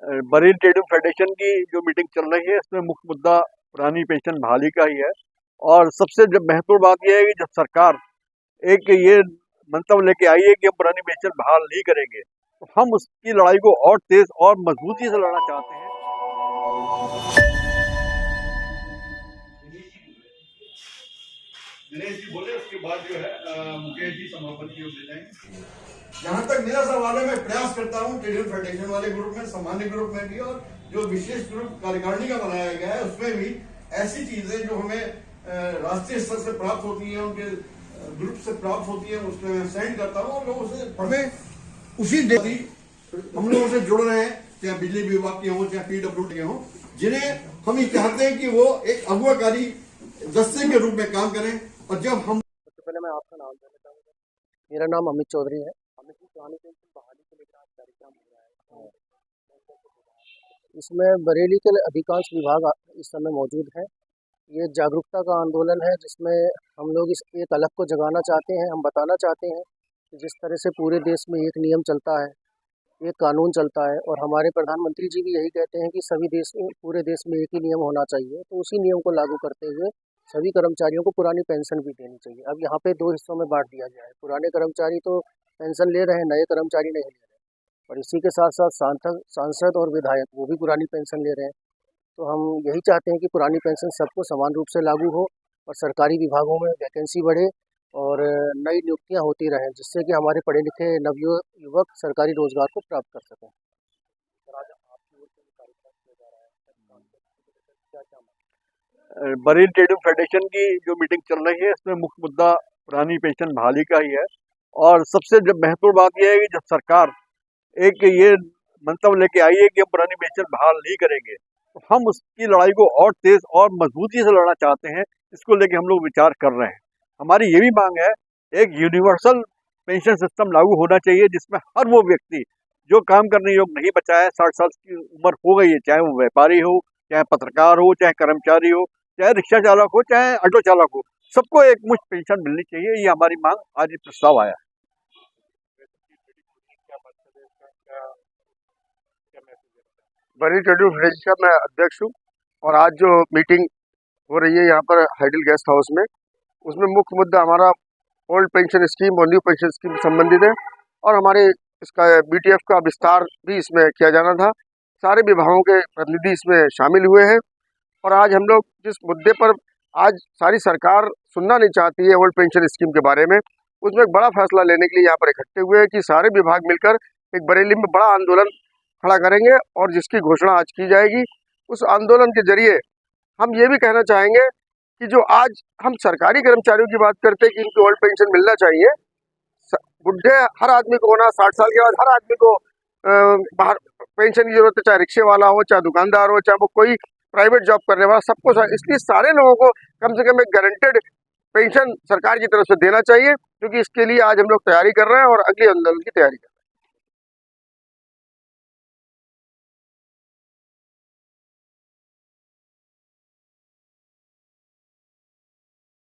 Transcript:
Bareilly trading federation की जो meeting चल रही है, इसमें मुख्य मुद्दा पुरानी पेंशन बहाली का ही है। और सबसे जब महत्वपूर्ण बात यह है कि जब सरकार एक ये मंतव्य लेके आई है कि हम पुरानी पेंशन बहाल नहीं करेंगे, तो हम उसकी लड़ाई को और तेज और मजबूती से लड़ना चाहते हैं। दिनेश जी बोले, उसके बाद जो है मुकेश जी समापन की ओर ले जाएंगे। जहां तक मेरा सवाल है, मैं प्रयास करता हूं ट्रेडिंग फेडरेशन वाले ग्रुप में, सामान्य ग्रुप में भी, और जो विशेष ग्रुप कार्यकारिणी का बनाया गया है उसमें भी ऐसी चीजें जो हमें राष्ट्रीय स्तर से प्राप्त होती हैं, उनके ग्रुप से प्राप्त होती है, उसमें मैं सेंड करता हूं और लोगों से हमें उसी डेली हम लोगों से जुड़ रहे हैं, चाहे बिजली विभाग के हों चाहे PWD के हों, जिन्हें हम ये चाहते हैं कि वो एक अगुवाकारी दस्ते के रूप में काम करें। और जब हम सबसे पहले मैं आपका नाम जानना चाहूँगा। मेरा नाम अमित चौधरी है। अमित जी, पुरानी पेंशन बहाली को लेकर आज कार्यक्रम हो रहा है, इसमें बरेली के अधिकांश विभाग इस समय मौजूद हैं। ये जागरूकता का आंदोलन है जिसमें हम लोग इस एक अलग को जगाना चाहते हैं। हम बताना चाहते हैं कि जिस तरह से पूरे देश में एक नियम चलता है, एक कानून चलता है, और हमारे प्रधानमंत्री जी भी यही कहते हैं कि सभी देश में, पूरे देश में एक ही नियम होना चाहिए, तो उसी नियम को लागू करते हुए सभी कर्मचारियों को पुरानी पेंशन भी देनी चाहिए। अब यहाँ पे 2 हिस्सों में बांट दिया गया है। पुराने कर्मचारी तो पेंशन ले रहे हैं, नए कर्मचारी नहीं ले रहे हैं, और इसी के साथ साथ सांसद और विधायक वो भी पुरानी पेंशन ले रहे हैं। तो हम यही चाहते हैं कि पुरानी पेंशन सबको समान रूप से लागू हो और सरकारी विभागों में वैकेंसी बढ़े और नई नियुक्तियाँ होती रहें, जिससे कि हमारे पढ़े लिखे नवयुवक सरकारी रोजगार को प्राप्त कर सकें। बरेली ट्रेडिंग फेडरेशन की जो मीटिंग चल रही है, इसमें मुख्य मुद्दा पुरानी पेंशन बहाली का ही है। और सबसे जब महत्वपूर्ण बात यह है कि जब सरकार एक ये मंतव्य लेके आई है कि हम पुरानी पेंशन बहाल नहीं करेंगे, तो हम उसकी लड़ाई को और तेज और मजबूती से लड़ना चाहते हैं। इसको लेके हम लोग विचार कर रहे हैं। हमारी ये भी मांग है, एक यूनिवर्सल पेंशन सिस्टम लागू होना चाहिए, जिसमें हर वो व्यक्ति जो काम करने योग्य नहीं बचा है, 60 साल की उम्र हो गई है, चाहे वो व्यापारी हो, चाहे पत्रकार हो, चाहे कर्मचारी हो, चाहे रिक्शा चालक हो, चाहे ऑटो चालक हो, सबको एक मुश्त पेंशन मिलनी चाहिए। ये हमारी मांग, आज ये प्रस्ताव आया है। बरेली ट्रेडिंग फेडरेशन का मैं अध्यक्ष हूँ, और आज जो मीटिंग हो रही है यहाँ पर हाइडल गेस्ट हाउस में, उसमें मुख्य मुद्दा हमारा ओल्ड पेंशन स्कीम और न्यू पेंशन स्कीम संबंधित है, और हमारे इसका BTF का विस्तार भी इसमें किया जाना था। सारे विभागों के प्रतिनिधि इसमें शामिल हुए हैं, और आज हम लोग जिस मुद्दे पर आज सारी सरकार सुनना नहीं चाहती है ओल्ड पेंशन स्कीम के बारे में, उसमें एक बड़ा फैसला लेने के लिए यहाँ पर इकट्ठे हुए हैं कि सारे विभाग मिलकर एक बरेली में बड़ा आंदोलन खड़ा करेंगे, और जिसकी घोषणा आज की जाएगी। उस आंदोलन के जरिए हम ये भी कहना चाहेंगे कि जो आज हम सरकारी कर्मचारियों की बात करते हैं कि इनको ओल्ड पेंशन मिलना चाहिए, बुढ़े हर आदमी को होना, 60 साल के बाद हर आदमी को बाहर पेंशन की जरूरत है, चाहे रिक्शे वाला हो, चाहे दुकानदार हो, चाहे वो कोई प्राइवेट जॉब करने वाला, सबको। इसलिए सारे लोगों को कम से कम एक गारंटेड पेंशन सरकार की तरफ से देना चाहिए, क्योंकि इसके लिए आज हम लोग तैयारी कर रहे हैं और अगले आंदोलन की तैयारी कर रहे हैं।